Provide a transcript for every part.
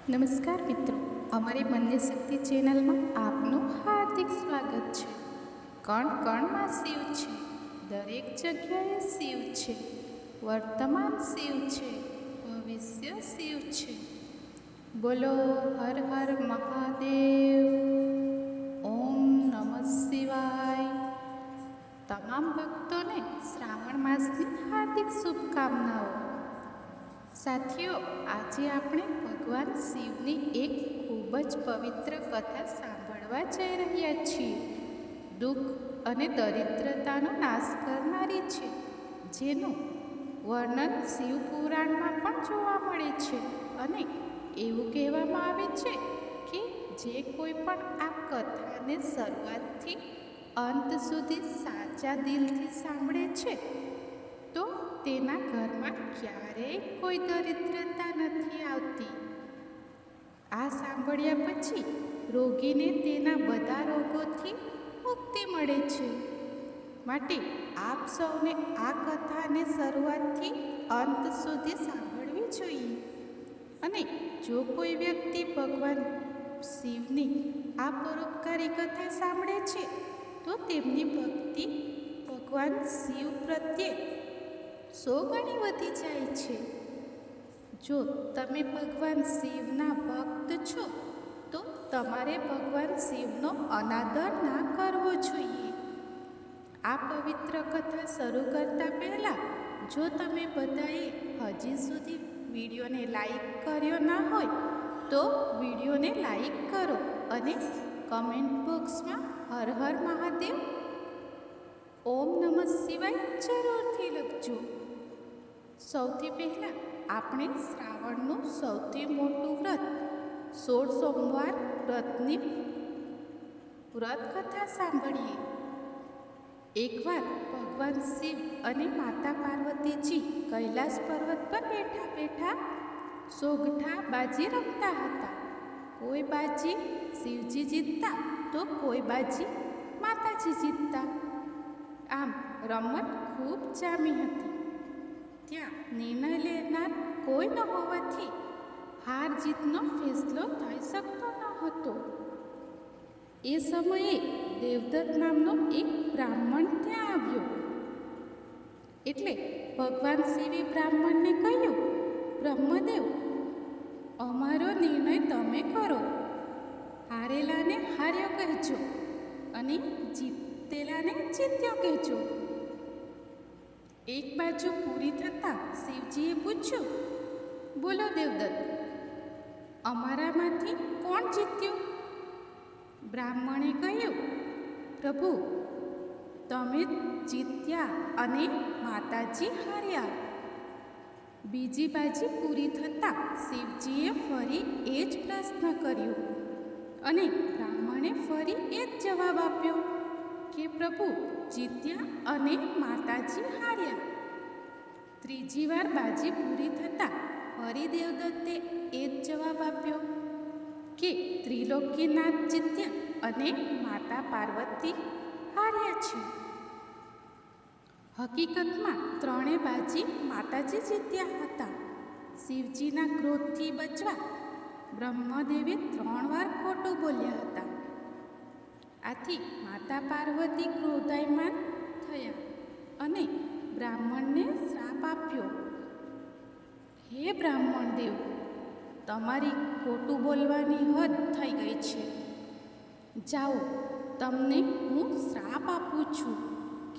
નમસ્કાર મિત્રો, અમારી મન્ય શક્તિ ચેનલમાં આપનું હાર્દિક સ્વાગત છે. કણ કણમાં શિવ છે, દરેક જગ્યાએ શિવ છે. વર્તમાન શિવ છે, ભવિષ્ય શિવ છે. બોલો હર હર મહાદેવ. ઓમ નમઃ શિવાય. તમામ ભક્તોને શ્રાવણ માસની હાર્દિક શુભકામનાઓ. સાથીઓ, આજે આપણે ભગવાન શિવની એક ખૂબ જ પવિત્ર કથા સાંભળવા જઈ રહ્યા છીએ. દુઃખ અને દરિદ્રતાનો નાશ કરનારી છે, જેનું વર્ણન શિવ પુરાણમાં પણ જોવા મળે છે. અને એવું કહેવામાં આવે છે કે જે કોઈ પણ આ કથાને શરૂઆતથી અંત સુધી સાચા દિલથી સાંભળે છે તો તેના ઘરમાં ક્યારેય કોઈ દરિદ્રતા નથી આવતી. આ સાંભળ્યા પછી રોગીને તેના બધા રોગોથી મુક્તિ મળે છે. માટે આપ સૌને આ કથાને શરૂઆતથી અંત સુધી સાંભળવી જોઈએ. અને જો કોઈ વ્યક્તિ ભગવાન શિવની આ પરોપકારી કથા સાંભળે છે તો તેમની ભક્તિ ભગવાન શિવ પ્રત્યે 100 ગણી વધી જાય છે. જો તમે ભગવાન શિવના ભક્ત છો તો તમારે ભગવાન શિવનો અનાદર ના કરવો જોઈએ. આ પવિત્ર કથા શરૂ કરતા પહેલાં જો તમે બધાએ હજી સુધી વિડીયોને લાઈક કર્યો ના હોય તો વિડીયોને લાઈક કરો અને કમેન્ટ બોક્સમાં હર હર મહાદેવ, ઓમ નમઃ શિવાય જરૂરથી લખજો. સૌથી પહેલાં આપણે શ્રાવણનું સૌથી મોટું વ્રત 16 સોમવાર વ્રતની વ્રત કથા સાંભળીએ. એકવાર ભગવાન શિવ અને માતા પાર્વતીજી કૈલાસ પર્વત પર બેઠા બેઠા સોગઠા બાજી રમતા હતા. કોઈ બાજી શિવજી જીતતા તો કોઈ બાજી માતાજી જીતતા. આમ રમત ખૂબ જામી હતી. ત્યાં નિર્ણય લેનાર કોઈ ન હોવાથી હાર જીતનો ફેસલો થઈ શકતો ન હતો. એ સમયે દેવદત્ત નામનો એક બ્રાહ્મણ ત્યાં આવ્યો. એટલે ભગવાન શિવે બ્રાહ્મણને કહ્યું, બ્રહ્મદેવ, અમારો નિર્ણય તમે કરો. હારેલાને હાર્યો કહેજો અને જીતેલાને જીત્યો કહેજો. એક બાજુ પૂરી થતાં શિવજીએ પૂછ્યું, બોલો દેવદત્ત, અમારામાંથી કોણ જીત્યું? બ્રાહ્મણે કહ્યું, પ્રભુ, તમે જીત્યા અને માતાજી હાર્યા. બીજી બાજી પૂરી થતાં શિવજીએ ફરી એ જ પ્રશ્ન કર્યો અને બ્રાહ્મણે ફરી એ જ જવાબ આપ્યો કે પ્રભુ જીત્યા અને માતાજી હાર્યા. ત્રીજી વાર બાજી પૂરી થતાં ફરી દેવદત્તે એ જ જવાબ આપ્યો કે ત્રિલોકીનાથ જીત્યા અને માતા પાર્વતી હાર્યા છે. હકીકતમાં ત્રણે બાજી માતાજી જીત્યા હતા. શિવજીના ક્રોધથી બચવા બ્રહ્મદેવે 3 વાર ખોટું બોલ્યા હતા. આથી માતા પાર્વતી ક્રોધાયમાન થયા અને બ્રાહ્મણને શ્રાપ આપ્યો, હે બ્રાહ્મણ દેવ, તમારી ખોટું બોલવાની હદ થઈ ગઈ છે. જાઓ, તમને હું શ્રાપ આપું છું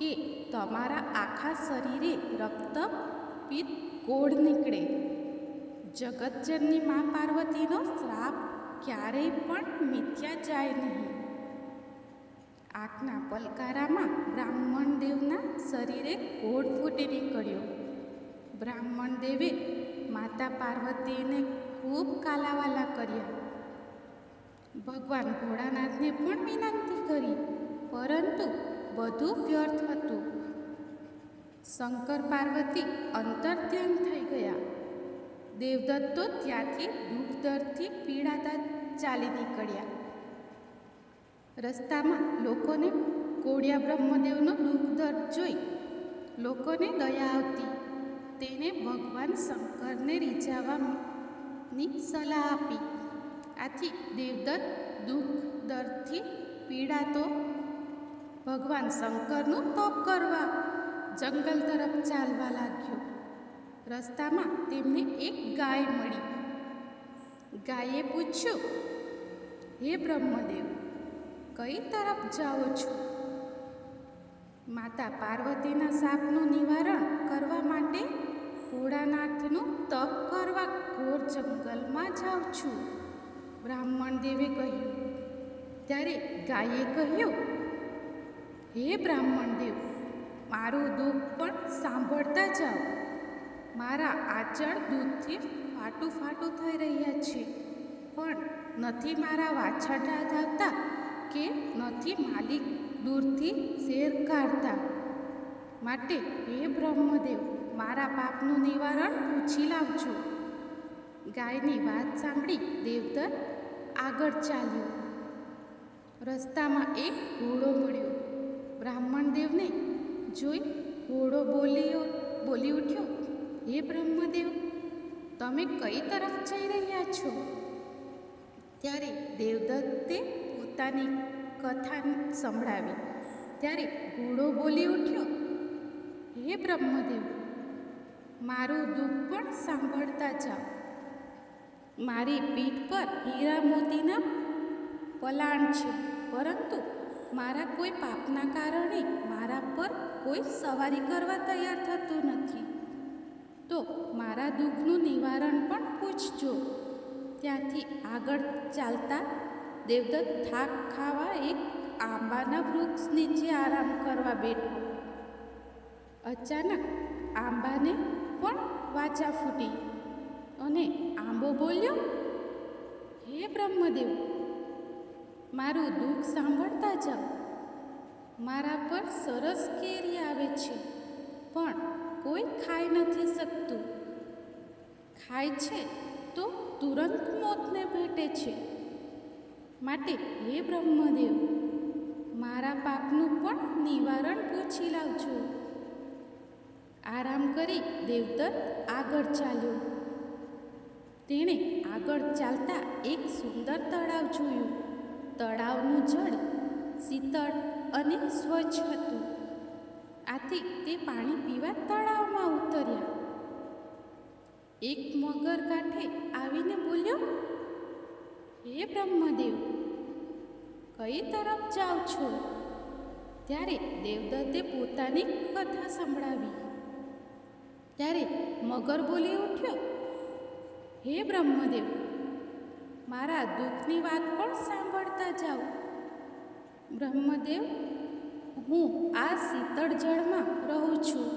કે તમારા આખા શરીરે રક્ત પિત્ત ગોળ નીકળે. જગતજનની મા પાર્વતીનો શ્રાપ ક્યારેય પણ મિથ્યા જાય નહીં. આંખના પલકારામાં બ્રાહ્મણ દેવના શરીરે ગોળ ફૂટી નીકળ્યો. બ્રાહ્મણ દેવે માતા પાર્વતીને ખૂબ કાલાવાલા કર્યા. ભગવાન ભોળાનાથને પણ વિનંતી કરી, પરંતુ બધું વ્યર્થ હતું. શંકર પાર્વતી અંતર્ધ્યાન થઈ ગયા. દેવદત્ત તો ત્યાંથી દુઃખ દર્દથી પીડાતા ચાલી નીકળ્યા. રસ્તામાં લોકોને કોળિયા બ્રહ્મદેવનો દુઃખ દર્દ જોઈ લોકોને દયા આવતી. તેને ભગવાન શંકરને રીઝાવવા ની સલાહ આપી. આથી દેવદત્ત દુઃખ દર્દથી પીડાતો ભગવાન શંકરનું તપ કરવા જંગલ તરફ ચાલવા લાગ્યો. રસ્તામાં તેમને એક ગાય મળી. ગાયે પૂછ્યું, હે બ્રહ્મદેવ, કઈ તરફ જાઓ છો? માતા પાર્વતીના શાપનું નિવારણ કરવા માટે ભોળાનાથનું તપ કરવા ઘોર જંગલમાં જાઉં છું, બ્રાહ્મણ દેવે કહ્યું. ત્યારે ગાયે કહ્યું, હે બ્રાહ્મણ દેવ, મારું દુઃખ પણ સાંભળતા જાઓ. મારા આંચળ દૂધથી ફાટું ફાટું થઈ રહ્યા છે, પણ નથી મારા વાછરડા ધાવતા કે નથી માલિક દૂરથી શેર કાઢતા. માટે હે બ્રહ્મદેવ, મારા પાપનું નિવારણ પૂછી લાવજો. ગાયની વાત સાંભળી દેવદત્ત આગળ ચાલ્યો. રસ્તામાં એક ઘોડો મળ્યો. બ્રાહ્મણ દેવને જોઈ ઘોડો બોલી ઉઠ્યો, હે બ્રહ્મદેવ, તમે કઈ તરફ જઈ રહ્યા છો? ત્યારે દેવદત્તે પોતાની કથા સંભળાવી. ત્યારે ઘોડો બોલી ઉઠ્યો, હે બ્રહ્મદેવ, મારું દુઃખ પણ સાંભળતા જાઓ. મારી પીઠ પર હીરા મોતીના પલાણ છે, પરંતુ મારા કોઈ પાપના કારણે મારા પર કોઈ સવારી કરવા તૈયાર થતું નથી. તો મારા દુઃખનું નિવારણ પણ પૂછજો. ત્યાંથી આગળ ચાલતા દેવદત્ત થાક ખાવા એક આંબાના વૃક્ષ નીચે આરામ કરવા બેઠો. અચાનક આંબાને પણ વાચા ફૂટી અને આંબો બોલ્યો, હે બ્રહ્મદેવ, મારું દુઃખ સાંભળતા જાઓ. મારા પર સરસ કેરી આવે છે, પણ કોઈ ખાઈ નથી શકતું. ખાય છે તો તુરંત મોતને ભેટે છે. માટે હે બ્રહ્મદેવ, મારા પાપનું પણ નિવારણ પૂછી લાવજો. આરામ કરી દેવદત્ત આગળ ચાલ્યો. તેણે આગળ ચાલતા એક સુંદર તળાવ જોયું. તળાવનું જળ શીતળ અને સ્વચ્છ હતું. આથી તે પાણી પીવા તળાવમાં ઉતર્યા. એક મગર કાંઠે આવીને બોલ્યો, હે બ્રહ્મદેવ, કઈ તરફ જાઓ છો? ત્યારે દેવદત્તે પોતાની કથા સંભળાવી. ત્યારે મગર બોલી ઉઠ્યો, હે બ્રહ્મદેવ, મારા દુઃખની વાત પણ સાંભળતા જાઓ. બ્રહ્મદેવ, હું આ શીતળ જળમાં રહું છું,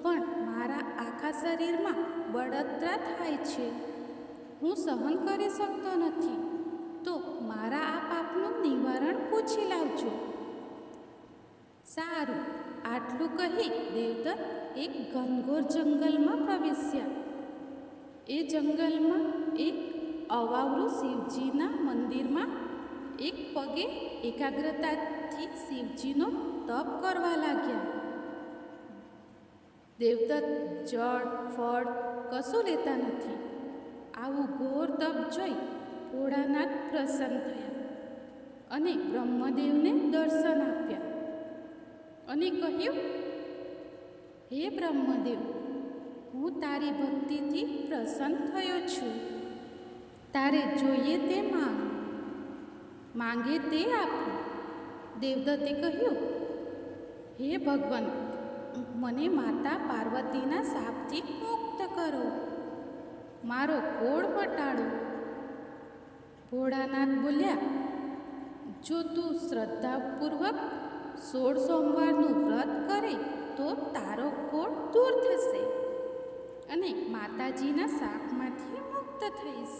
પણ મારા આખા શરીરમાં બળતરા થાય છે. હું સહન કરી શકતો નથી. તો મારા આ પાપનું નિવારણ પૂછી લાવજો. સારું, આટલું કહી દેવદત્ત એક ઘનઘોર જંગલમાં પ્રવેશ્યા. એ જંગલમાં એક અવાવરું શિવજીના મંદિરમાં એક પગે એકાગ્રતાથી શિવજીનો તપ કરવા લાગ્યા. દેવદત્ત જળ ફળ કશું લેતા નથી. આવું ઘોર તપ જોઈ ભોળાનાથ પ્રસન્ન થયા અને બ્રહ્મદેવને દર્શન આપ્યા અને કહ્યું, હે બ્રહ્મદેવ, હું તારી ભક્તિથી પ્રસન્ન થયો છું. તારે જોઈએ તે માંગે તે આપું. દેવદત્તે કહ્યું, હે ભગવાન, મને માતા પાર્વતીના શાપથી મુક્ત કરો. મારો કોળ મટાડો. ભોળાનાથ બોલ્યા, જો તું શ્રદ્ધાપૂર્વક 16 સોમવારનું વ્રત કરે તો તારો કોળ દૂર થશે અને માતાજીના શાપમાંથી મુક્ત થઈશ.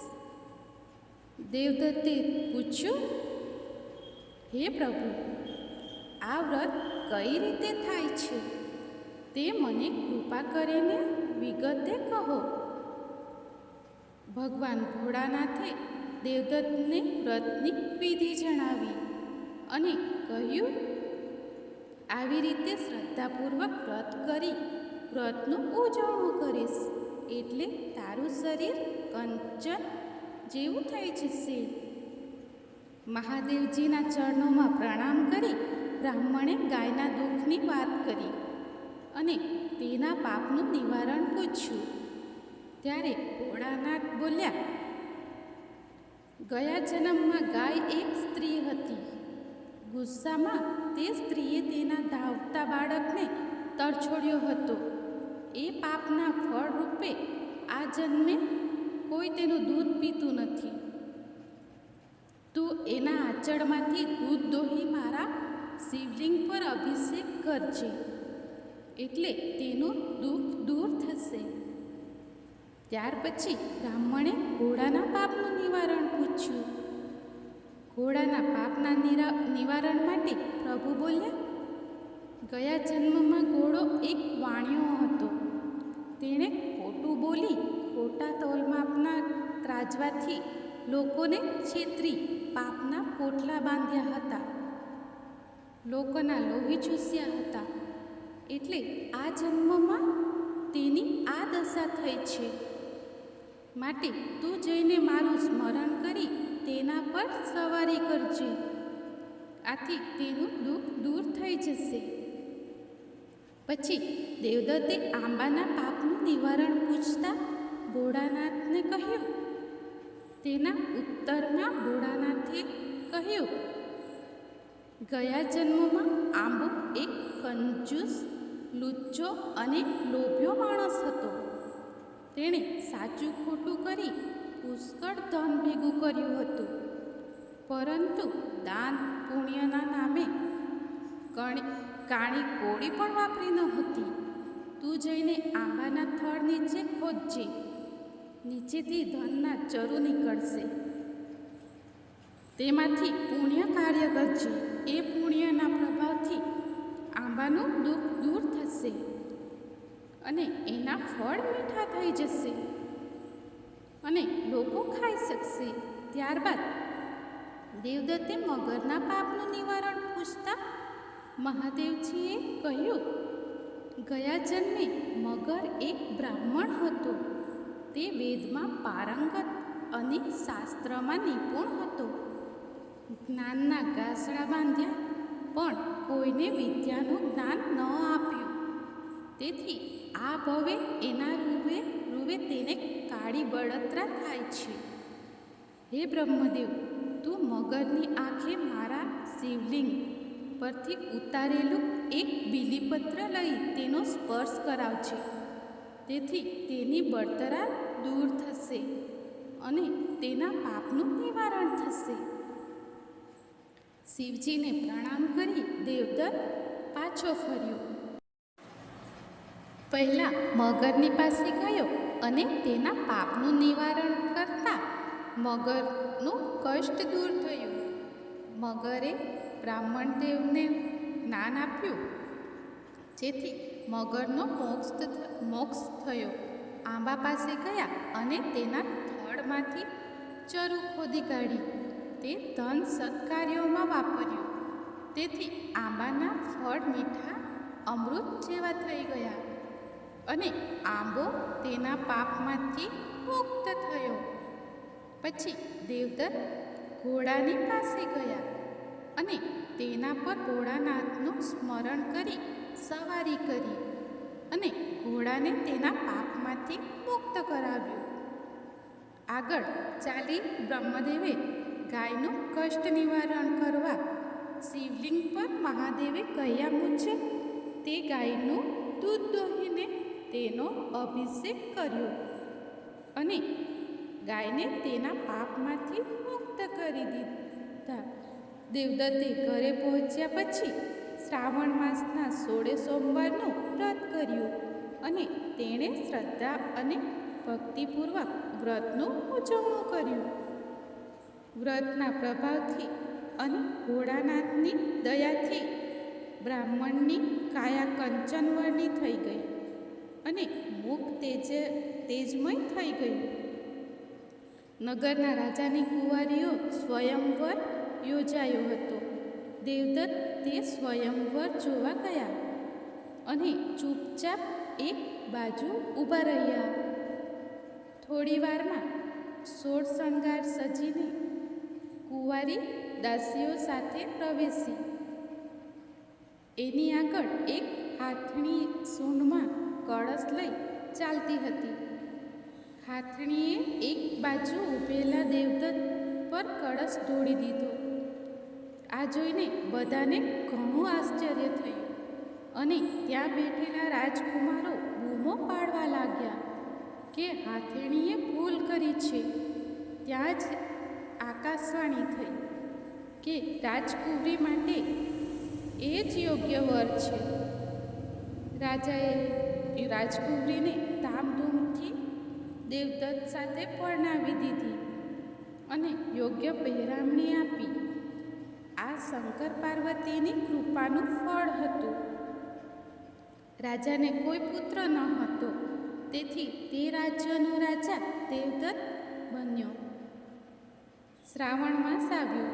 દેવદત્તે પૂછ્યું, હે પ્રભુ, આ વ્રત કઈ રીતે થાય છે તે મને કૃપા કરીને વિગતે કહો. ભગવાન ભોળાનાથે દેવદત્તને વ્રતની વિધિ જણાવી અને કહ્યું, આવી રીતે શ્રદ્ધાપૂર્વક વ્રત કરી વ્રતનું ઉજવણું કરીશ એટલે તારું શરીર કંચન જેવું થઈ જશે. મહાદેવજીના ચરણોમાં પ્રણામ કરી બ્રાહ્મણે ગાયના દુઃખની વાત કરી અને તેના પાપનું નિવારણ પૂછ્યું. ત્યારે ભોળાનાથ બોલ્યા, ગયા જન્મમાં ગાય એક સ્ત્રી હતી. ગુસ્સામાં તે સ્ત્રીએ તેના ધાવતા બાળકને તરછોડ્યો હતો. એ પાપના ફળ રૂપે આ જન્મે કોઈ તેનું દૂધ પીતું નથી. તું એના આંચળમાંથી દૂધ દોહી મારા શિવલિંગ પર અભિષેક કરજે, એટલે તેનું દુઃખ દૂર થશે. ત્યાર પછી બ્રાહ્મણે ઘોડાના પાપનું નિવારણ પૂછ્યું. ઘોડાના પાપના નિવારણ માટે પ્રભુ બોલ્યા, ગયા જન્મમાં ઘોડો એક વાણિયો હતો. તેણે ખોટું બોલી ખોટા તોલમાપના ત્રાજવાથી લોકોને છેતરી પાપના પોટલા બાંધ્યા હતા, લોકોના લોહી ચૂસ્યા હતા. એટલે આ જન્મમાં તેની આ દશા થઈ છે. માટે તું જઈને મારું સ્મરણ કરી તેના પર સવારી કરજે, આથી તેનું દુઃખ દૂર થઈ જશે. પછી દેવદત્તે આંબાના પાપનું નિવારણ પૂછતા ભોળાનાથને કહ્યું. તેના ઉત્તરમાં ભોળાનાથે કહ્યું, ગયા જન્મમાં આંબો એક કંજૂસ, લુચ્ચો અને લોભ્યો માણસ હતો. તેણે સાચું ખોટું કરી પુષ્કળ ધન ભેગું કર્યું હતું, પરંતુ દાન પુણ્યના નામે કાણી કોળી પણ વાપરી ન હતી. તું જઈને આંબાના થડ નીચે ખોદજે, નીચેથી ધનના ચરુ નીકળશે. તેમાંથી પુણ્ય કાર્ય કરજે. એ પુણ્યના પ્રભાવથી આંબાનું દુઃખ દૂર થશે અને એના ફળ મીઠા થઈ જશે અને લોકો ખાઈ શકશે. ત્યારબાદ દેવદત્તે મગરના પાપનું નિવારણ પૂછતા મહાદેવજીએ કહ્યું, ગયા જન્મે મગર એક બ્રાહ્મણ હતો. તે વેદમાં પારંગત અને શાસ્ત્રમાં નિપુણ હતો. જ્ઞાનના ગાસડા બાંધ્યા, પણ કોઈને વિદ્યાનું જ્ઞાન ન આપ્યું. તેથી આ ભવે એના રૂવે તેને કાળી બળતરા થાય છે. હે બ્રહ્મદેવ, તું મગરની આંખે મારા શિવલિંગ પરથી ઉતારેલું એક બીલીપત્ર લઈ તેનો સ્પર્શ કરાવજે. તેથી તેની બળતરા દૂર થશે અને તેના પાપનું નિવારણ થશે. શિવજીને પ્રણામ કરી દેવદત્ત પાછો ફર્યો. પહેલાં મગરની પાસે ગયો અને તેના પાપનું નિવારણ કરતાં મગરનું કષ્ટ દૂર થયું. મગરે બ્રાહ્મણ દેવને જ્ઞાન આપ્યું, જેથી મગરનો મોક્ષ થયો. આંબા પાસે ગયા અને તેના થડમાંથી ચરુ ખોદી કાઢી તે ધન સત્કાર્યોમાં વાપર્યું. તેથી આંબાના ફળ મીઠા અમૃત જેવા થઈ ગયા અને આંબો તેના પાપમાંથી મુક્ત થયો. પછી દેવદત્ત ઘોડાની પાસે ગયા અને તેના પર ભોળાનાથનું સ્મરણ કરી સવારી કરી અને ઘોડાને તેના પાપમાંથી મુક્ત કરાવ્યો. આગળ ચાલી બ્રહ્મદેવે ગાયનું કષ્ટ નિવારણ કરવા શિવલિંગ પર મહાદેવે કહ્યા મુજબ તે ગાયનું દૂધ દોહીને તેનો અભિષેક કર્યો અને ગાયને તેના પાપમાંથી મુક્ત કરી દીધા. દેવદત્તે ઘરે પહોંચ્યા પછી શ્રાવણ માસના 16 સોમવારનું વ્રત કર્યું અને તેણે શ્રદ્ધા અને ભક્તિપૂર્વક વ્રતનું ઉજવણું કર્યું. વ્રતના પ્રભાવથી અને ભોળાનાથની દયાથી બ્રાહ્મણની કાયા કંચનવર્ણી થઈ ગઈ અને મુખ તેજમય થઈ ગયું. નગરના રાજાની કુંવારીઓ સ્વયંવર યોજાયો હતો. દેવદત્ત તે સ્વયંવર જોવા ગયા અને ચૂપચાપ એક બાજુ ઊભા રહ્યા. થોડી વારમાં સોળ શણગાર સજીને કુંવારી દાસીઓ સાથે પ્રવેશી. એની આગળ એક હાથણી સૂંઢમાં કળશ લઈ ચાલતી હતી. હાથણીએ એક બાજુ ઊભેલા દેવદત્ત પર કળશ ઢોળી દીધો. આ જોઈને બધાને ઘણું આશ્ચર્ય થયું અને ત્યાં બેઠેલા રાજકુમારો બૂમો પાડવા લાગ્યા કે હાથણીએ ભૂલ કરી છે. ત્યાં જ આકાશવાણી થઈ કે રાજકુંવરી માટે એ જ યોગ્ય વર છે. રાજાએ રાજકુંવરીને ધામધૂમથી દેવદત્ત સાથે પરણાવી દીધી અને યોગ્ય પહેરામણી આપી. આ શંકર પાર્વતીની કૃપાનું ફળ હતું. રાજાને કોઈ પુત્ર ન હતો, તેથી તે રાજ્યનો રાજા દેવદત્ત બન્યો. શ્રાવણ માસ આવ્યો.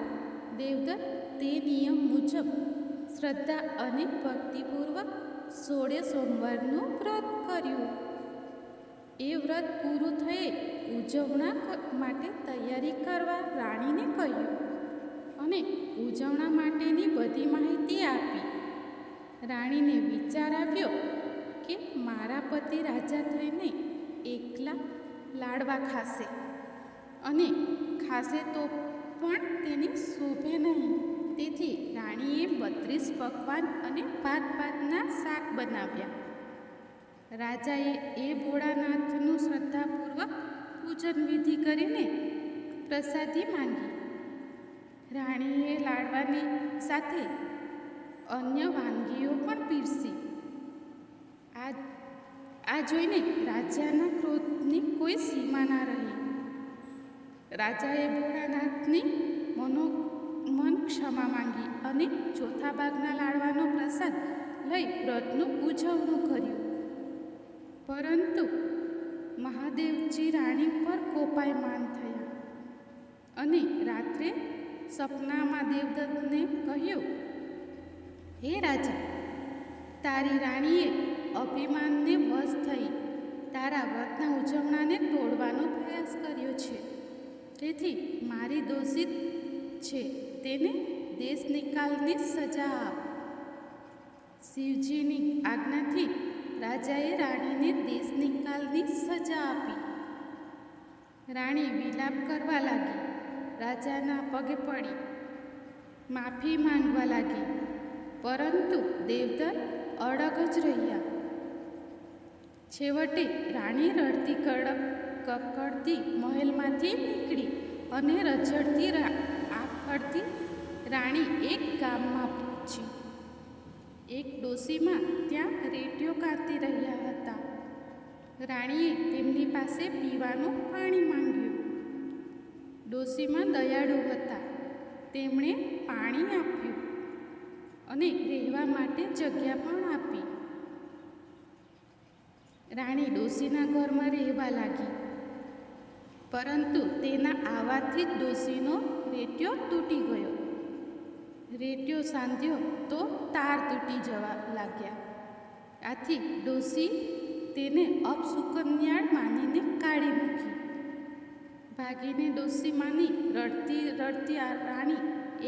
દેવદત્ત તે નિયમ મુજબ શ્રદ્ધા અને ભક્તિપૂર્વક 16 સોમવારનું વ્રત કર્યું. એ વ્રત પૂરું થયે ઉજવણા માટે તૈયારી કરવા રાણીને કહ્યું અને ઉજવણા માટેની બધી માહિતી આપી. રાણીને વિચાર આવ્યો કે મારા પતિ રાજા થઈને એકલા લાડવા ખાશે અને ખાશે તો પણ તેને શોભે નહીં. તેથી રાણીએ 32 પકવાન અને ભાતના શાક બનાવ્યા. રાજાએ એ ભોળાનાથનું શ્રદ્ધાપૂર્વક પૂજન વિધિ કરીને પ્રસાદી માંગી. રાણીએ લાડવાની સાથે અન્ય વાનગીઓ પણ પીરસી. આ જોઈને રાજાના ક્રોધની કોઈ સીમા ના રહી. રાજાએ ભોળાનાથની મનોમન ક્ષમા માંગી અને ચોથા ભાગના લાડવાનો પ્રસાદ લઈ વ્રતનું ઉજવણું કર્યું. પરંતુ મહાદેવજી રાણી પર કોપાયમાન થયા અને રાત્રે સપનામાં દેવદત્તને કહ્યું, હે રાજા, તારી રાણીએ અભિમાનને વશ થઈ તારા વ્રતના ઉજવણાને તોડવાનો પ્રયાસ કર્યો છે. તેથી મારી દોષિત છે તેને દેશ નિકાલની સજા આપ. શિવજીની આજ્ઞાથી રાજાએ રાણીને દેશ નિકાલની સજા આપી. રાણી વિલાપ કરવા લાગી. રાજાના પગે પડી માફી માંગવા લાગી. પરંતુ દેવદત્ત અડગ જ રહ્યા. છેવટે રાણી રડતી કકડતી મહેલમાંથી નીકળી અને રઝળતી આખડતી રાણી એક ગામમાં પહોંચી. એક ડોશીમાં ત્યાં રેટીઓ કાઢતી રહ્યા હતા. રાણીએ તેમની પાસે પીવાનું પાણી માંગ્યું. ડોશીમાં દયાળુ હતા. તેમણે પાણી આપ્યું અને રહેવા માટે જગ્યા પણ આપી. રાણી ડોશીના ઘરમાં રહેવા લાગી. પરંતુ તેના આવવાથી જ ડોશીનો રેટીઓ તૂટી ગયો. રેટીઓ સાંધ્યો તો તાર તૂટી જવા લાગ્યા. આથી ડોશી તેને અપશુકન્યાળ માનીને કાઢી મૂકી. ભાગીને ડોશીમાની રડતી રડતી રાણી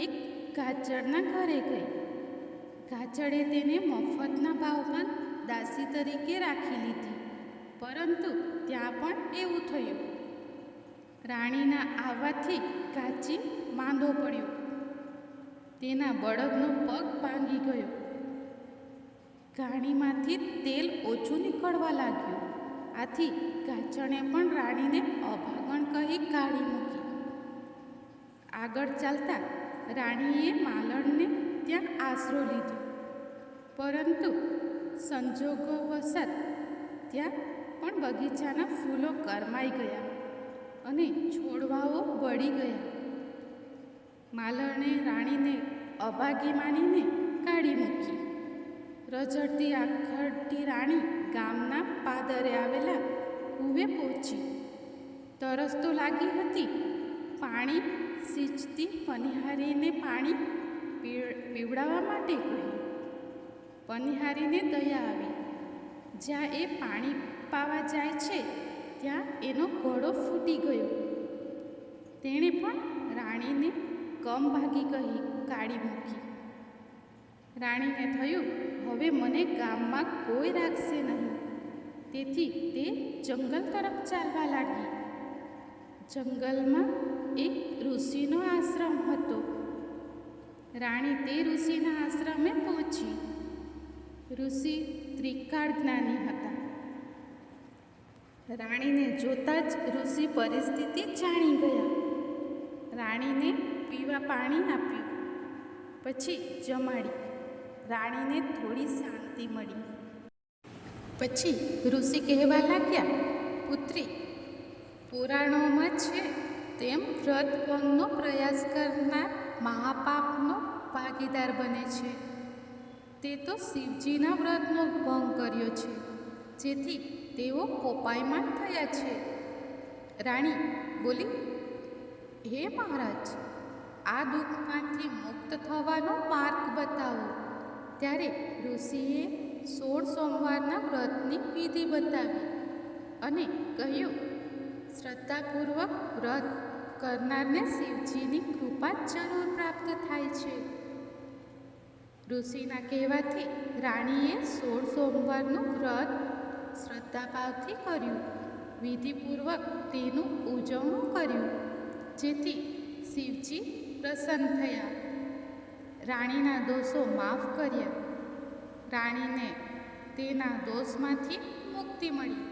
એક ગાચડના ઘરે ગઈ. ગાચડે તેને મફતના ભાવમાં દાસી તરીકે રાખી લીધી. પરંતુ ત્યાં પણ એવું થયું. રાણીના આવવાથી ગાચી માંદો પડ્યો. તેના બળદનો પગ ભાંગી ગયો. ઘાણીમાંથી તેલ ઓછું નીકળવા લાગ્યું. આથી ગાચણે પણ રાણીને અભાગણ કહી કાઢી મૂકી. આગળ ચાલતા રાણીએ માલણને ત્યાં આશરો લીધો. પરંતુ સંજોગોવશાત ત્યાં પણ બગીચાના ફૂલો કરમાઈ ગયા અને છોડવાઓ બળી ગયા. માલણે રાણીને અભાગી માનીને કાઢી મૂકી. રઝળતી આખડતી રાણી ગામના પાદરે આવેલા કૂવે પહોંચી. તરસ તો લાગી હતી. પાણી સિંચતી પનિહારીને પાણી પીવડાવવા માટે કહ્યું. પનિહારીને દયા આવી. જ્યાં એ પાણી પાવા જાય છે ત્યાં એનો ઘડો ફૂટી ગયો તેણે પણ રાણીને કમ ભાગી કહી કાઢી મૂકી. રાણીને થયું, હવે મને ગામમાં કોઈ રાખશે નહીં. તેથી તે જંગલ તરફ ચાલવા લાગી. જંગલમાં એક ઋષિનો આશ્રમ હતો. રાણી તે ઋષિના આશ્રમે પહોંચી. ઋષિ ત્રિકાળ જ્ઞાની હતા. રાણીને જોતાં જ ઋષિ પરિસ્થિતિ જાણી ગયા. રાણીને પીવા પાણી આપ્યું, પછી જમાડી. રાણીને થોડી શાંતિ મળી. પછી ઋષિ કહેવા લાગ્યા, પુત્રી, પુરાણોમાં છે તેમ વ્રત ભંગનો પ્રયાસ કરનાર મહાપાપનો ભાગીદાર બને છે. તે તો શિવજીના વ્રતનો ભંગ કર્યો છે, જેથી તેઓ કોપાયમાન થયા છે. રાણી બોલી, હે મહારાજ, આ દુઃખમાંથી મુક્ત થવાનો માર્ગ બતાવો. ત્યારે ઋષિએ 16 સોમવારના વ્રતની વિધિ બતાવી અને કહ્યું, શ્રદ્ધાપૂર્વક વ્રત કરનારને શિવજીની કૃપા જરૂર પ્રાપ્ત થાય છે. ઋષિના કહેવાથી રાણીએ 16 સોમવારનું વ્રત શ્રદ્ધાભાવથી કર્યું. વિધિપૂર્વક તેનું ઉજવણું કર્યું, જેથી શિવજી પ્રસન્ન થયા. રાણીના દોષો માફ કર્યા. રાણીને તેના દોષમાંથી મુક્તિ મળી.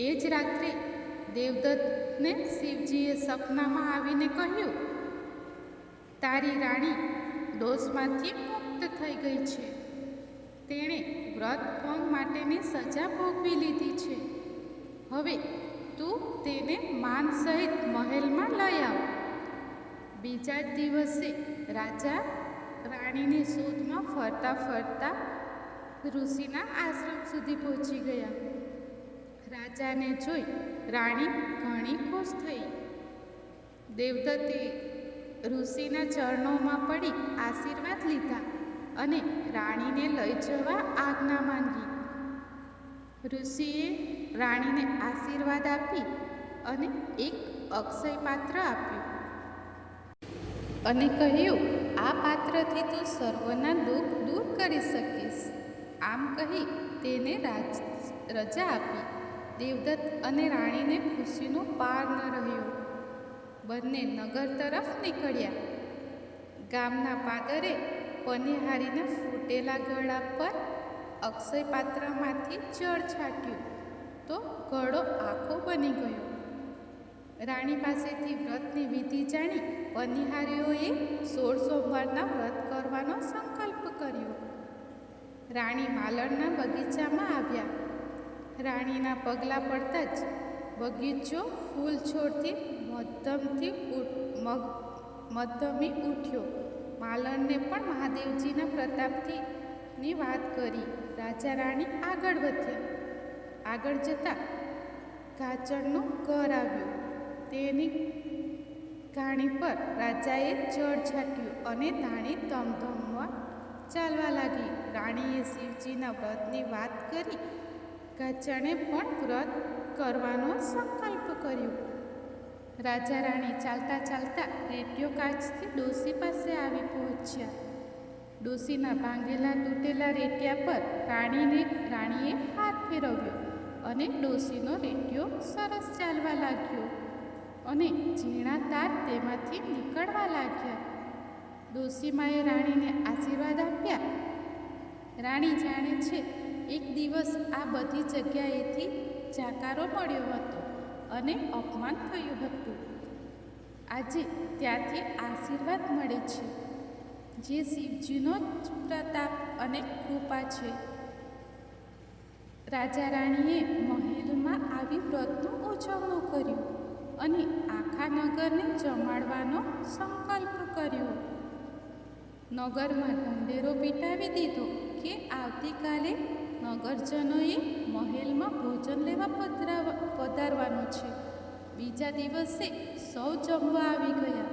એ જ રાત્રે દેવદત્તને શિવજીએ સપનામાં આવીને કહ્યું, તારી રાણી દોષમાંથી મુક્ત થઈ ગઈ છે. તેણે વ્રત ભંગ માટેની સજા ભોગવી લીધી છે. હવે તું તેને માન સહિત મહેલમાં લઈ આવ. બીજા જ દિવસે રાજા રાણીની શોધમાં ફરતા ફરતા ઋષિના આશ્રમ સુધી પહોંચી ગયા. રાજાને જોઈ રાણી ઘણી ખુશ થઈ. દેવદત્તે ઋષિના ચરણોમાં પડી આશીર્વાદ લીધા અને રાણીને લઈ જવા આજ્ઞા માંગી. ઋષિએ રાણીને આશીર્વાદ આપી અને એક અક્ષય પાત્ર આપ્યું અને કહ્યું, આ પાત્રથી તું સર્વના દુઃખ દૂર કરી શકીશ. આમ કહી તેને રજા આપી. દેવદત્ત અને રાણીને ખુશીનો પાર ન રહ્યો. બંને નગર તરફ નીકળ્યા. ગામના પાદરે પનિહારીના ફૂટેલા ગળા પર અક્ષય પાત્રમાંથી જળ છાંટ્યું તો ઘડો આખો બની ગયો. રાણી પાસેથી વ્રતની વિધિ જાણી પનિહારીઓએ 16 સોમવારના વ્રત કરવાનો સંકલ્પ કર્યો. રાણી માલણના બગીચામાં આવ્યા. રાણીના પગલાં પડતા જ બગીચો ફૂલ છોડથી મધ્યમી ઉઠ્યો. માલણને પણ મહાદેવજીના પ્રતાપની વાત કરી. રાજા રાણી આગળ વધ્યા. આગળ જતાં ગાજરનું ઘર આવ્યું. તેની ઘાણી પર રાજાએ જળ છાંટ્યું અને ધાણી ધમધમવા ચાલવા લાગી. રાણીએ શિવજીના વ્રતની વાત કરી. ગાજણે પણ વ્રત કરવાનો સંકલ્પ કર્યો. રાજા રાણી ચાલતા ચાલતા રેડિયો કાચથી ડોસી પાસે આવી પહોંચ્યા. ડોસીના ભાંગેલા તૂટેલા રેડિયા પર રાણીએ હાથ ફેરવ્યો અને ડોસીનો રેડિયો સરસ ચાલવા લાગ્યો અને ઝીણા તાર તેમાંથી નીકળવા લાગ્યા. ડોસીમાએ રાણીને આશીર્વાદ આપ્યા. રાણી જાણે છે એક દિવસ આ બધી જગ્યાએથી જાકારો મળ્યો હતો અને અપમાન થયું હતું. આજે ત્યાંથી આશીર્વાદ મળે છે, જે શિવજીનો જ પ્રતાપ અને કૃપા છે. રાજા રાણીએ મહેલમાં આવી વ્રતનું ઉજવણું કર્યું અને આખા નગરને જમાડવાનો સંકલ્પ કર્યો. નગરમાં ઢંઢેરો પીટાવી દીધો કે આવતીકાલે નગરજનોએ મહેલમાં ભોજન લેવા પધારવાનું છે. બીજા દિવસે સૌ જમવા આવી ગયા.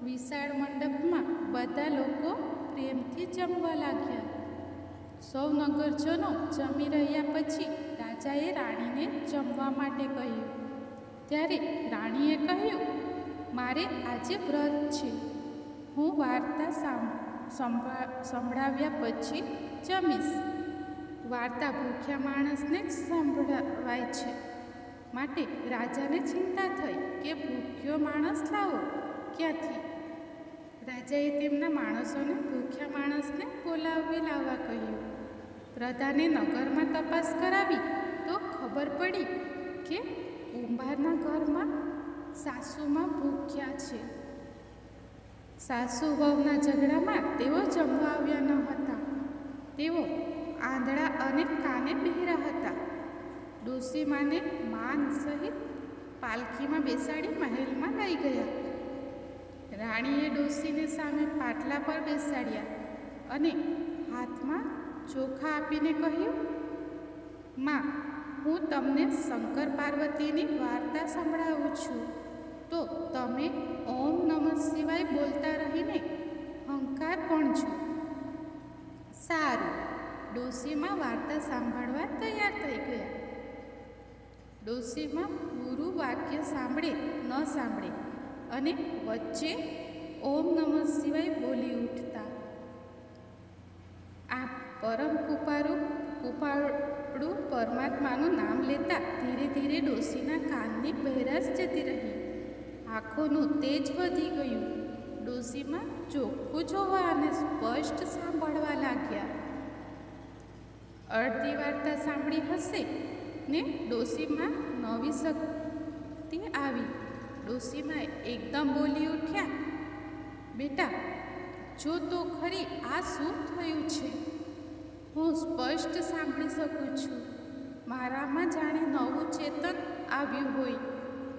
વિશાળ મંડપમાં બધા લોકો પ્રેમથી જમવા લાગ્યા. સૌ નગરજનો જમી રહ્યા પછી રાજાએ રાણીને જમવા માટે કહ્યું. ત્યારે રાણીએ કહ્યું, મારે આજે વ્રત છે. હું વાર્તા સંભળાવ્યા પછી જમીશ. વાર્તા ભૂખ્યા માણસને જ સંભળાવાય છે. માટે રાજાને ચિંતા થઈ કે ભૂખ્યો માણસ લાવો ક્યાંથી. રાજાએ તેમના માણસોને ભૂખ્યા માણસને બોલાવી લાવવા કહ્યું. પ્રધાને નગરમાં તપાસ કરાવી તો ખબર પડી કે કુંભારના ઘરમાં સાસુમાં ભૂખ્યા છે. સાસુ વહુના ઝઘડામાં તેઓ જમવા આવ્યા ન હતા. તેઓ આંધળા અને કાને બહેરા હતા. ડોશીમાને માન સહિત પાલખીમાં બેસાડી મહેલમાં લઈ ગયા. રાણીએ ડોશીને સામે પાટલા પર બેસાડ્યા અને હાથમાં ચોખા આપીને કહ્યું, માં, હું તમને શંકર પાર્વતીની વાર્તા સંભળાવું છું, તો તમે ઓમ નમઃ શિવાય બોલતા રહીને હંકાર ભણજો. સારું. ડોશીમાં વાર્તા સાંભળવા તૈયાર થઈ ગયા. ડોશીમાં પૂરું વાક્ય સાંભળે ન સાંભળે અને વચ્ચે ઓમ નમઃ શિવાય બોલી ઉઠતા. આ પરમ કૃપાળુ પરમાત્માનું નામ લેતા ધીરે ધીરે ડોશીના કાનની બહેરાશ જતી રહી. આંખોનું તેજ વધી ગયું. ડોશીમાં ચોખ્ખું જોવા અને સ્પષ્ટ સાંભળવા લાગ્યા. અડધી વાર્તા સાંભળી હશે ને ડોશીમાં નવી શક્તિ આવી. ડોશીમાં એકદમ બોલી ઉઠ્યા, બેટા, જો તો ખરી આ શું થયું છે. હું સ્પષ્ટ સાંભળી શકું છું. મારામાં જાણે નવું ચેતન આવ્યું હોય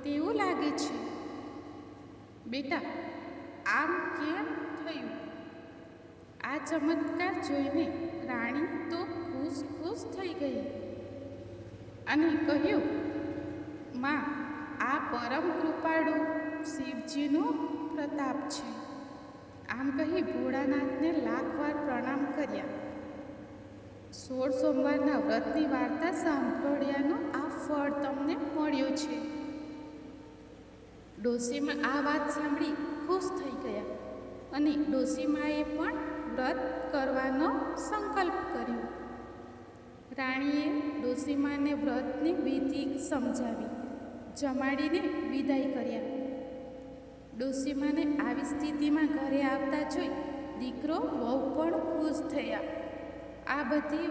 તેવું લાગે છે. બેટા, આમ કેમ થયું? આ ચમત્કાર જોઈને રાણી તો ખુશ થઈ ગઈ અને કહ્યું, માં, આ પરમ કૃપાળુ શિવજીનો પ્રતાપ છે. આમ કહી ભોળાનાથને લાખ વાર પ્રણામ કર્યા. 16 સોમવારના વ્રતની વાર્તા સાંભળ્યાનું આ ફળ તમને મળ્યું છે. ડોશીમાં આ વાત સાંભળી ખુશ થઈ ગયા અને ડોશીમાએ પણ વ્રત કરવાનો સંકલ્પ કર્યો. રાણીએ ડોશીમાને વ્રતની વિધિ સમજાવી, જમાડીને વિદાય કર્યા. ડોશીમાને આવી સ્થિતિમાં ઘરે આવતા જોઈ દીકરો વહુ પણ ખુશ થયા. આ બધી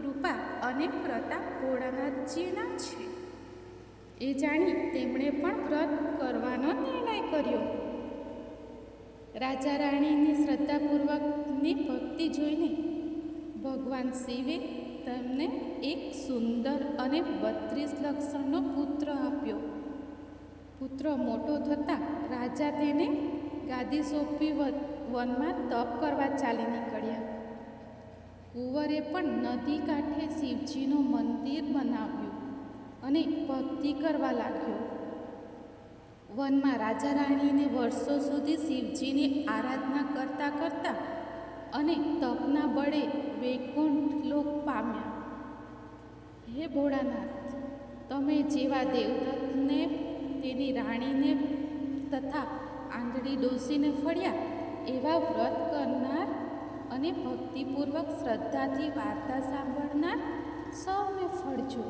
કૃપા અને પ્રતાપ ભોળાનાથજીના છે. એ જાણી તેમણે પણ વ્રત કરવાનો નિર્ણય કર્યો. રાજા રાણીની શ્રદ્ધાપૂર્વકની ભક્તિ જોઈને ભગવાન શિવે તેમને એક સુંદર અને 32 લક્ષણનો પુત્ર આપ્યો. પુત્ર મોટો થતાં રાજા તેને ગાદી સોંપી વનમાં તપ કરવા ચાલી નીકળ્યા. કુંવરે પણ નદી કાંઠે શિવજીનું મંદિર બનાવ્યું અને ભક્તિ કરવા લાગ્યો. વનમાં રાજા રાણીને વર્ષો સુધી શિવજીની આરાધના કરતા અને તપના બળે વૈકુંઠ લોક પામ્યા. હે ભોળાનાથ, તમે જેવા દેવદત્તને, તેની રાણીને તથા આંધળી ડોશીને ફળ્યા, એવા વ્રત કરનાર અને ભક્તિપૂર્વક શ્રદ્ધાથી વાર્તા સાંભળનાર સૌને ફળજો.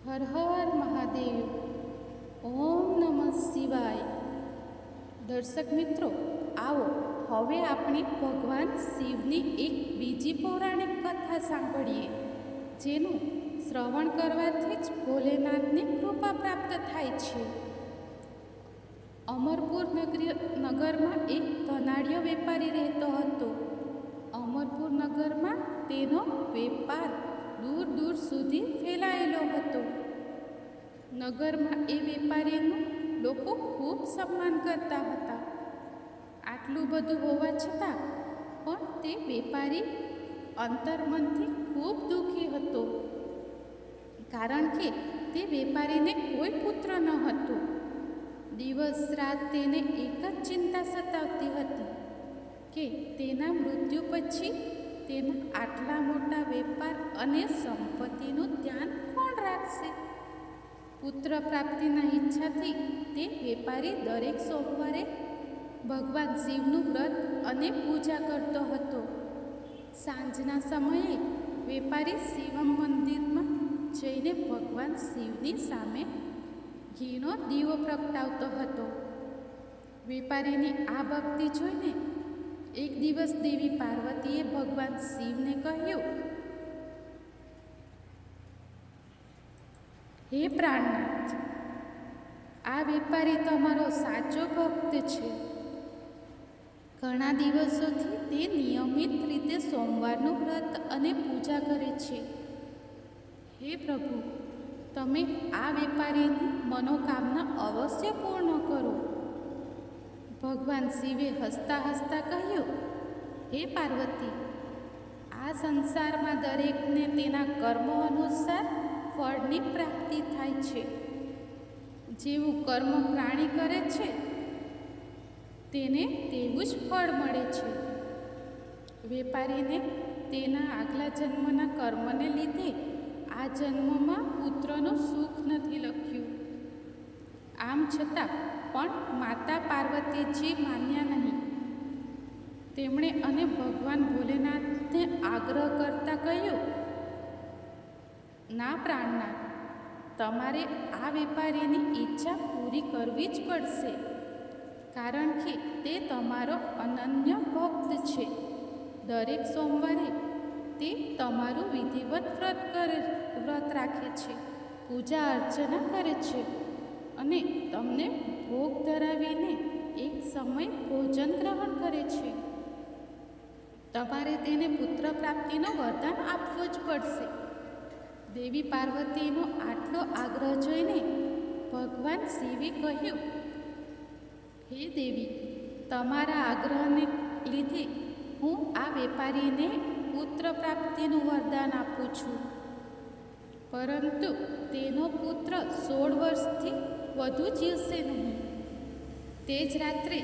હર હર મહાદેવ. ઓમ નમઃ શિવાય. દર્શક મિત્રો, આવો હવે આપણે ભગવાન શિવની એક બીજી પૌરાણિક કથા સાંભળીએ, જેનું શ્રવણ કરવાથી જ ભોલેનાથની કૃપા પ્રાપ્ત થાય છે. અમરપુર નગરમાં એક ધનાઢ્ય વેપારી રહેતો હતો. અમરપુર નગરમાં તેનો વેપાર દૂર દૂર સુધી ફેલાયેલો હતો. નગરમાં એ વેપારીનું લોકો ખૂબ સન્માન કરતા હતા. આટલું બધું હોવા છતાં પણ તે વેપારી અંતર્મનથી ખૂબ દુઃખી હતો, કારણ કે તે વેપારીને કોઈ પુત્ર ન હતો. દિવસ રાત તેને એક જ ચિંતા સતાવતી હતી કે તેના મૃત્યુ પછી તેના આટલા મોટા વેપાર અને સંપત્તિનું ધ્યાન કોણ રાખશે. પુત્ર પ્રાપ્તિના ઈચ્છાથી તે વેપારી દરેક સોમવારે ભગવાન શિવનું વ્રત અને પૂજા કરતો હતો. સાંજના સમયે વેપારી શિવમ મંદિરમાં જઈને ભગવાન શિવની સામે ઘીનો દીવો પ્રગટાવતો હતો. વેપારીની આ ભક્તિ જોઈને એક દિવસ દેવી પાર્વતીએ ભગવાન શિવને કહ્યું, હે પ્રાણનાથ, આ વેપારી તમારો સાચો ભક્ત છે. ઘણા દિવસોથી તે નિયમિત રીતે સોમવારનું વ્રત અને પૂજા કરે છે. હે પ્રભુ, તમે આ વેપારીની મનોકામના અવશ્ય પૂર્ણ કરો. ભગવાન શિવે હસતા હસતા કહ્યું, હે પાર્વતી, આ સંસારમાં દરેકને તેના કર્મો અનુસાર ફળની પ્રાપ્તિ થાય છે. જેવું કર્મ પ્રાણી કરે છે તેને તેવું જ ફળ મળે છે. વેપારીને તેના આગલા જન્મના કર્મને લીધે આ જન્મમાં પુત્રનું સુખ નથી લખ્યું. આમ છતાં પણ માતા પાર્વતીજી માન્યા નહીં. તેમણે અને ભગવાન ભોલેનાથને આગ્રહ કરતા કહ્યું, ના પ્રાણનાથ, તમારે આ વેપારીની ઈચ્છા પૂરી કરવી જ પડશે, કારણ કે તે તમારો અનન્ય ભક્ત છે. દરેક સોમવારે તે તમારું વિધિવત વ્રત રાખે છે, પૂજા અર્ચના કરે છે અને તમને ભોગ ધરાવીને એક સમય ભોજન ગ્રહણ કરે છે. તમારે તેને પુત્ર પ્રાપ્તિનું વરદાન આપવું જ પડશે. દેવી પાર્વતીનો આટલો આગ્રહ જોઈને ભગવાન શિવે કહ્યું, હે દેવી, તમારા આગ્રહને લીધે હું આ વેપારીને પુત્ર પ્રાપ્તિનું વરદાન આપું છું, પરંતુ તેનો પુત્ર 16 વર્ષથી વધુ જીવશે નહીં. તે જ રાત્રે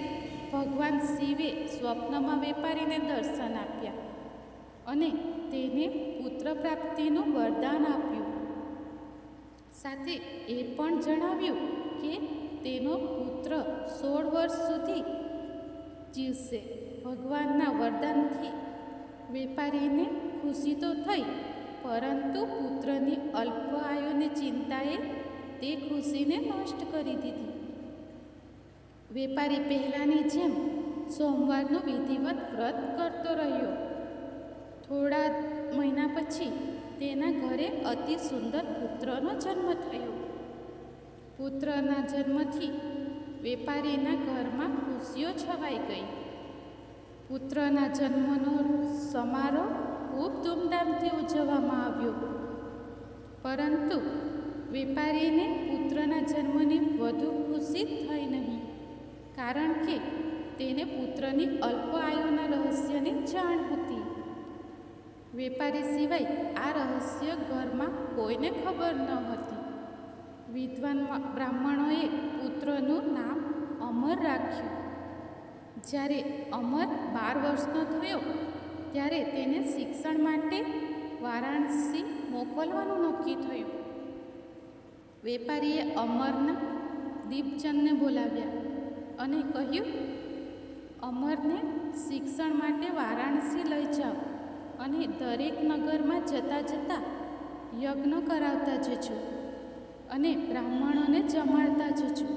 ભગવાન શિવે સ્વપ્નમાં વેપારીને દર્શન આપ્યા અને તેને પુત્ર પ્રાપ્તિનું વરદાન આપ્યું. સાથે એ પણ જણાવ્યું કે તેનો પુત્ર 16 વર્ષ સુધી જીવશે. ભગવાનના વરદાનથી વેપારીને ખુશી તો થઈ, પરંતુ પુત્રની અલ્પ આયુની ચિંતાએ તે ખુશીને નષ્ટ કરી દીધી. વેપારી પહેલાંની જેમ સોમવારનું વિધિવત વ્રત કરતો રહ્યો. થોડા મહિના પછી તેના ઘરે અતિ સુંદર પુત્રનો જન્મ થયો. પુત્રના જન્મથી વેપારીના ઘરમાં ખુશીઓ છવાઈ ગઈ. પુત્રના જન્મનો સમારોહ ખૂબ ધૂમધામથી ઉજવવામાં આવ્યો, પરંતુ વેપારીને પુત્રના જન્મની વધુ ખુશી થઈ નહીં, કારણ કે તેને પુત્રની અલ્પ આયુના રહસ્યની જાણ હતી. વેપારી સિવાય આ રહસ્ય ઘરમાં કોઈને ખબર ન હતી. વિદ્વાન બ્રાહ્મણોએ પુત્રનું નામ અમર રાખ્યું. જ્યારે અમર 12 વર્ષનો થયો ત્યારે તેને શિક્ષણ માટે વારાણસી મોકલવાનું નક્કી થયું. વેપારીએ અમરના દીપચંદને બોલાવ્યા અને કહ્યું, અમરને શિક્ષણ માટે વારાણસી લઈ જાઓ અને દરેક નગરમાં જતાં જતાં યજ્ઞ કરાવતા જજો અને બ્રાહ્મણોને જમાડતા જજો.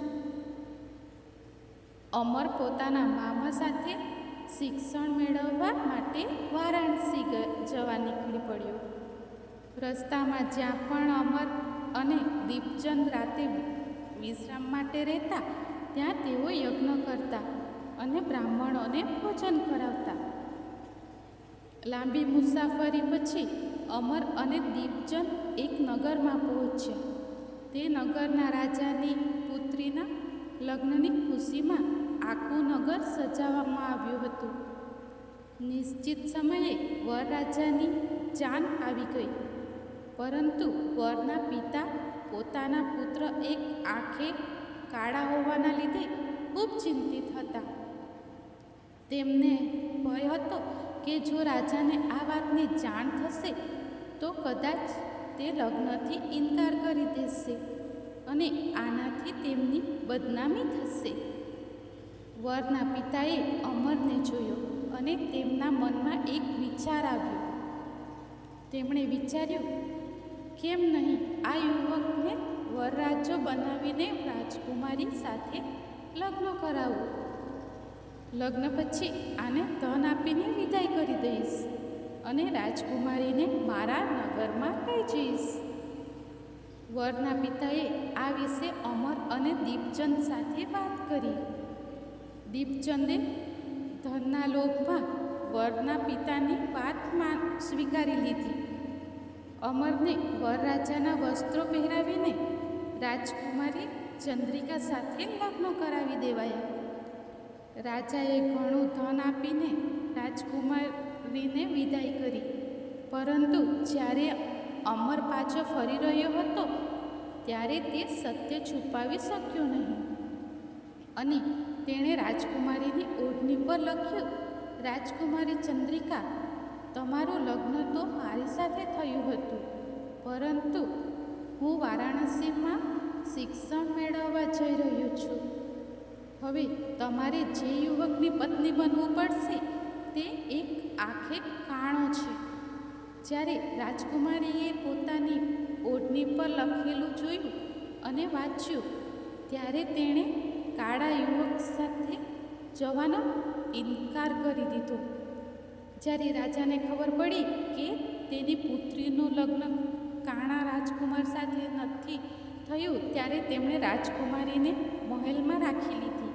અમર પોતાના મામા સાથે શિક્ષણ મેળવવા માટે વારાણસી જવા નીકળી પડ્યો. રસ્તામાં જ્યાં પણ અમર અને દીપચંદ રાતે વિશ્રામ માટે રહેતા, ત્યાં તેઓ યજ્ઞ કરતા અને બ્રાહ્મણોને ભોજન કરાવતા. લાંબી મુસાફરી પછી અમર અને દીપચંદ એક નગરમાં પહોંચ્યા. તે નગરના રાજાની પુત્રીના લગ્નની ખુશીમાં આખું નગર સજાવવામાં આવ્યું હતું. નિશ્ચિત સમયે વરરાજાની જાન આવી ગઈ, પરંતુ વરના પિતા પોતાના પુત્ર એક આંખે કાળા હોવાના લીધે ખૂબ ચિંતિત હતા. તેમને ભય હતો કે જો રાજાને આ વાતની જાણ થશે તો કદાચ તે લગ્નથી ઇનકાર કરી દેશે. અને આનાથી તેમની બદનામી થશે. વરના પિતાએ અમરને જોયો અને તેમના મનમાં એક વિચાર આવ્યો. તેમણે વિચાર્યું, કેમ નહીં આ યુવકને વરરાજો બનાવીને રાજકુમારી સાથે લગ્ન કરાવું. લગ્ન પછી આને ધન આપીને વિદાય કરી દઈશ અને રાજકુમારીને મારા નગરમાં લઈ જઈશ. વરના પિતાએ આ વિશે અમર અને દીપચંદ સાથે વાત કરી. દીપચંદે ધનના લોભમાં વરના પિતાની વાતમાં સ્વીકારી લીધી. અમરને વરરાજાના વસ્ત્રો પહેરાવીને રાજકુમારી ચંદ્રિકા સાથે લગ્ન કરાવી દેવાયા. રાજાએ ઘણું ધન આપીને રાજકુમારીને વિદાય કરી, પરંતુ જ્યારે અમર પાછો ફરી રહ્યો હતો ત્યારે તે સત્ય છુપાવી શક્યો નહીં અને તેણે રાજકુમારીની ઓઢણી પર લખ્યું, રાજકુમારી ચંદ્રિકા, તમારું લગ્ન તો મારી સાથે થયું હતું, પરંતુ હું વારાણસીમાં શિક્ષણ મેળવવા જઈ રહ્યો છું. હવે તમારે જે યુવકની પત્ની બનવું પડશે તે એક આંખે કાણો છે. જ્યારે રાજકુમારીએ પોતાની ઓઢણી પર લખેલું જોયું અને વાંચ્યું ત્યારે તેણે કાળા યુવક સાથે જવાનો ઇનકાર કરી દીધો. જ્યારે રાજાને ખબર પડી કે તેની પુત્રીનું લગ્ન કાણા રાજકુમાર સાથે નથી થયું ત્યારે તેમણે રાજકુમારીને મહેલમાં રાખી લીધી.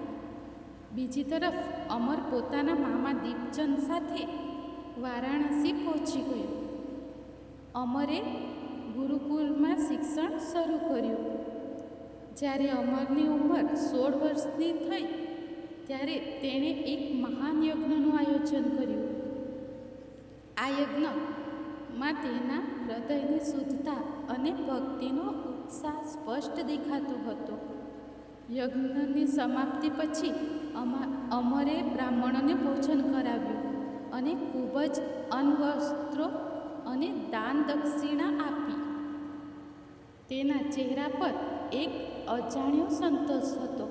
બીજી તરફ અમર પોતાના મામા દીપચંદ સાથે વારાણસી પહોંચી ગયો. અમરે ગુરુકુળમાં શિક્ષણ શરૂ કર્યું. જ્યારે અમરની ઉંમર 16 વર્ષની થઈ ત્યારે તેણે એક મહાન યજ્ઞનું આયોજન કર્યું. આ યજ્ઞમાં તેના હૃદયની શુદ્ધતા અને ભક્તિનો ઉત્સાહ સ્પષ્ટ દેખાતો હતો. યજ્ઞની સમાપ્તિ પછી અમરે બ્રાહ્મણોને ભોજન કરાવ્યું અને ખૂબ જ અન્ન, વસ્ત્રો અને દાન દક્ષિણા આપી. તેના ચહેરા પર એક અજાણ્યો સંતોષ હતો,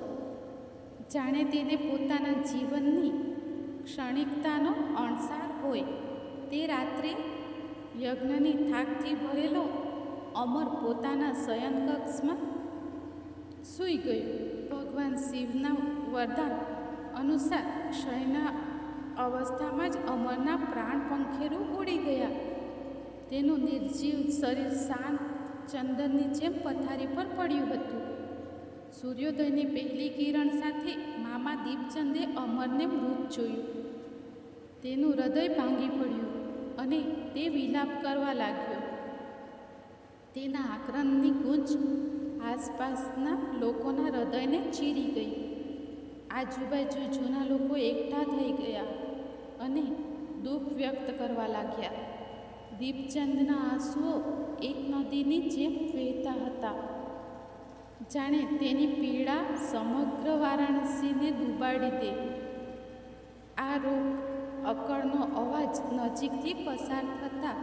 જાણે તેને પોતાના જીવનની ક્ષણિકતાનો અણસાર હોય. તે રાત્રે યજ્ઞની થાકથી ભરેલો અમર પોતાના શયનકક્ષમાં સૂઈ ગયો. ભગવાન શિવના વરદાન અનુસાર ક્ષયના અવસ્થામાં જ અમરના પ્રાણ પંખેરું ઉડી ગયા. તેનું નિર્જીવ શરીર શાંત ચંદનની જેમ પથારી પર પડ્યું હતું. સૂર્યોદયની પહેલી કિરણ સાથે મામા દીપચંદે અમરને મૃત જોયું. તેનું હૃદય ભાંગી પડ્યું અને તે વિલાપ કરવા લાગ્યો. તેના આક્રંદની ગૂંજ આસપાસના લોકોના હૃદયને ચીરી ગઈ. આજુબાજુ જૂના લોકો એકઠા થઈ ગયા અને દુઃખ વ્યક્ત કરવા લાગ્યા. દીપચંદના આંસુઓ એક નદીની જેમ વહેતા હતા, જાણે તેની પીડા સમગ્ર વારાણસીને ડૂબાડી દે. આ રોગ અકળનો અવાજ નજીકથી પસાર થતાં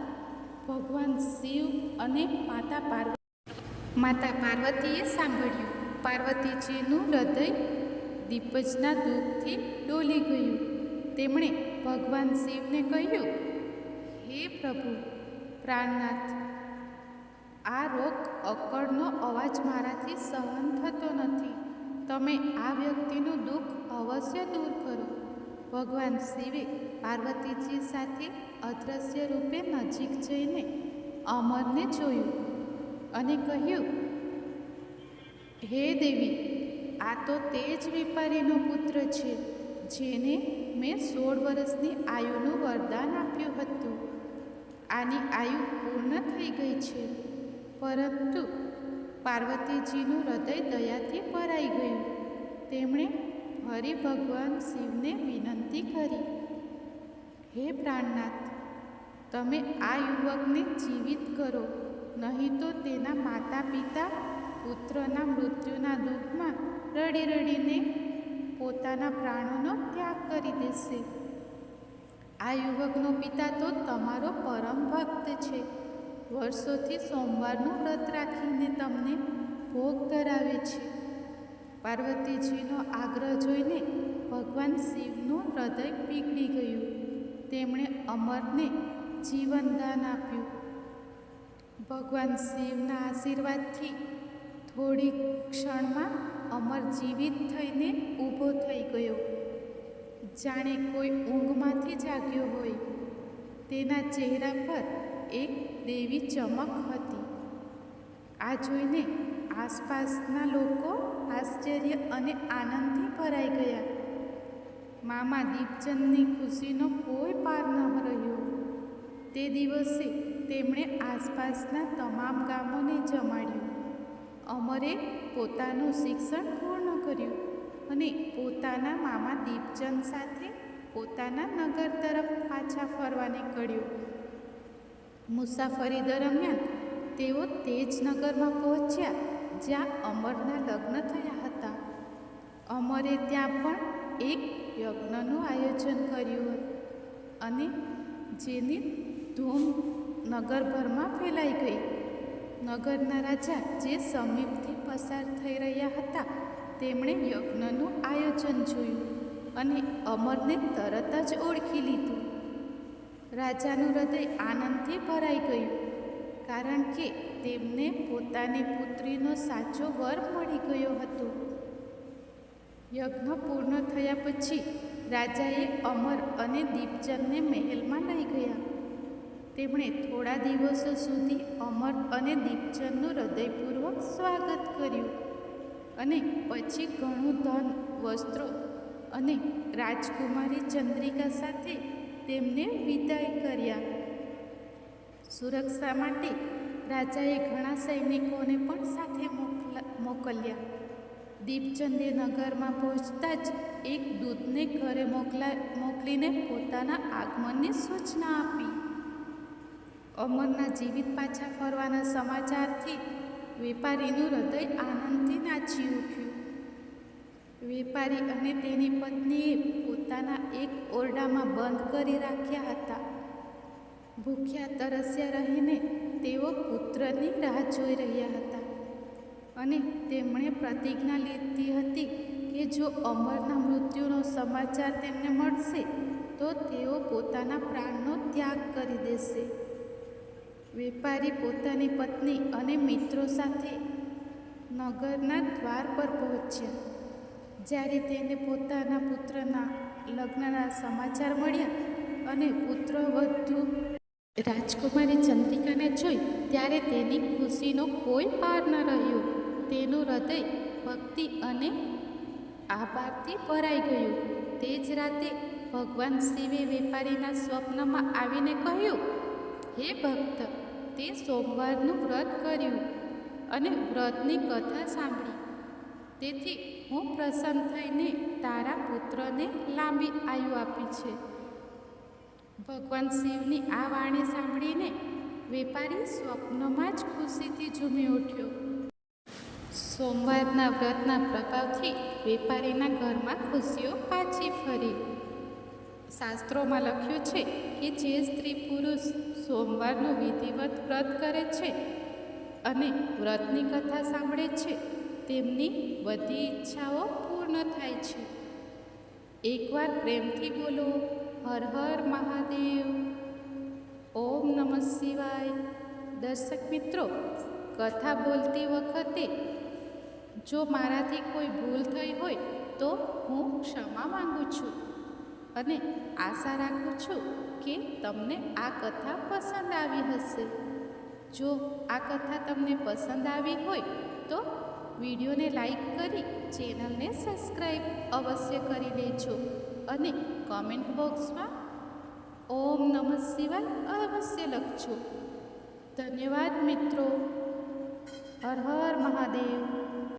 ભગવાન શિવ અને માતા પાર્વતીએ સાંભળ્યું. પાર્વતીજીનું હૃદય દીપજના દુઃખથી ડોલી ગયું. તેમણે ભગવાન શિવને કહ્યું, હે પ્રભુ પ્રાણનાથ, આ રોગ અકળનો અવાજ મારાથી સહન થતો નથી. તમે આ વ્યક્તિનું દુઃખ અવશ્ય દૂર કરો. ભગવાન શિવે પાર્વતીજી સાથે અદૃશ્ય રૂપે નજીક જઈને અમરને જોયું અને કહ્યું, હે દેવી, આ તો તે જ વેપારીનો પુત્ર છે જેને મેં 16 વર્ષની આયુનું વરદાન આપ્યું હતું. આની આયુ પૂર્ણ થઈ ગઈ છે. પરંતુ પાર્વતીજીનું હૃદય દયાથી ભરાઈ ગયું. તેમણે ફરી ભગવાન શિવને વિનંતી કરી, હે પ્રાણનાથ, તમે આ યુવકને જીવિત કરો, નહીં તો તેના માતા પિતા પુત્રના મૃત્યુના દુઃખમાં રડી રડીને પોતાના પ્રાણોનો ત્યાગ કરી દેશે. આ યુવકનો પિતા તો તમારો પરમ ભક્ત છે. વર્ષોથી સોમવારનું વ્રત રાખીને તમને ભોગ ધરાવે છે. પાર્વતીજીનો આગ્રહ જોઈને ભગવાન શિવનું હૃદય પીગળી ગયું. તેમણે અમરને જીવનદાન આપ્યું. ભગવાન શિવના આશીર્વાદથી થોડી ક્ષણમાં અમર જીવિત થઈને ઊભો થઈ ગયો. જાણે કોઈ ઊંઘમાંથી જાગ્યો હોય. તેના ચહેરા પર એક દેવી ચમક હતી. આ જોઈને આસપાસના લોકો આશ્ચર્ય અને આનંદથી ભરાઈ ગયા. મામા દીપચંદની ખુશીનો કોઈ પાર ન રહ્યો. તે દિવસે તેમણે આસપાસના તમામ ગામોને જમાડ્યું. અમરે પોતાનું શિક્ષણ પૂર્ણ કર્યું અને પોતાના મામા દીપચંદ સાથે પોતાના નગર તરફ પાછા ફરવા નીકળ્યો. મુસાફરી દરમિયાન તેઓ તે જ નગરમાં પહોંચ્યા જ્યાં અમરના લગ્ન થયા હતા. અમરે ત્યાં પણ એક યજ્ઞનું આયોજન કર્યું અને જેની ધૂમ નગરભરમાં ફેલાઈ ગઈ. નગરના રાજા જે સમીપથી પસાર થઈ રહ્યા હતા તેમણે યજ્ઞનું આયોજન જોયું અને અમરને તરત જ ઓળખી લીધું. રાજાનું હૃદય આનંદથી ભરાઈ ગયું, કારણ કે તેમને પોતાની પુત્રીનો સાચો વર મળી ગયો હતો. યજ્ઞ પૂર્ણ થયા પછી રાજાએ અમર અને દીપચંદને મહેલમાં લઈ ગયા. તેમણે થોડા દિવસો સુધી અમર અને દીપચંદનું હૃદયપૂર્વક સ્વાગત કર્યું અને પછી ઘણું ધન, વસ્ત્રો અને રાજકુમારી ચંદ્રિકા સાથે તેમને વિદાય કર્યા. સુરક્ષા માટે રાજાએ ઘણા સૈનિકોને પણ સાથે મોકલ્યા. દીપચંદે નગરમાં પહોંચતા જ એક દૂતને ઘરે મોકલીને પોતાના આગમનની સૂચના આપી. અમરના જીવિત પાછા ફરવાના સમાચારથી વેપારીનું હૃદય આનંદથી નાચી ઉઠ્યું. વેપારી અને તેની પત્નીએ પોતાના એક ઓરડામાં બંધ કરી રાખ્યા હતા. ભૂખ્યા તરસ્યા રહીને તેઓ પુત્રની રાહ જોઈ રહ્યા હતા અને તેમણે પ્રતિજ્ઞા લીધી હતી કે જો અમરના મૃત્યુનો સમાચાર તેમને મળશે તો તેઓ પોતાના પ્રાણનો ત્યાગ કરી દેશે. વેપારી પોતાની પત્ની અને મિત્રો સાથે નગરના દ્વાર પર પહોંચ્યા. જ્યારે તેને પોતાના પુત્રના લગ્નના સમાચાર મળ્યા અને પુત્રવધુ રાજકુમારી ચંદ્રિકાને જોઈ ત્યારે તેની ખુશીનો કોઈ પાર ન રહ્યો. તેનું હૃદય ભક્તિ અને આભારથી ભરાઈ ગયું. તે જ રાતે ભગવાન શિવે વેપારીના સ્વપ્નમાં આવીને કહ્યું, હે ભક્ત, તે સોમવારનું વ્રત કર્યું અને વ્રતની કથા સાંભળી. તેથી હું પ્રસન્ન થઈને તારા પુત્રને લાંબી આયુ આપી છે. ભગવાન શિવની આ વાણી સાંભળીને વેપારી સ્વપ્નમાં જ ખુશીથી ઝૂમી ઉઠ્યો. સોમવારના વ્રતના પ્રભાવથી વેપારીના ઘરમાં ખુશીઓ પાછી ફરી. શાસ્ત્રોમાં લખ્યું છે કે જે સ્ત્રી પુરુષ સોમવારનું વિધિવત વ્રત કરે છે અને વ્રતની કથા સાંભળે છે તેમની બધી ઈચ્છાઓ પૂર્ણ થાય છે. એકવાર પ્રેમથી બોલો, હર હર મહાદેવ. ઓમ નમઃ શિવાય. દર્શક મિત્રો, કથા બોલતી વખતે જો મારાથી કોઈ ભૂલ થઈ હોય તો હું ક્ષમા માંગુ છું અને આશા રાખું છું કે તમને આ કથા પસંદ આવી હશે. જો આ કથા તમને પસંદ આવી હોય તો વિડીયોને લાઈક કરી ચેનલને સબસ્ક્રાઈબ અવશ્ય કરી લેજો અને કોમેન્ટ બોક્સમાં ઓમ નમઃ શિવાય અવશ્ય લખજો. ધન્યવાદ મિત્રો. હર હર મહાદેવ.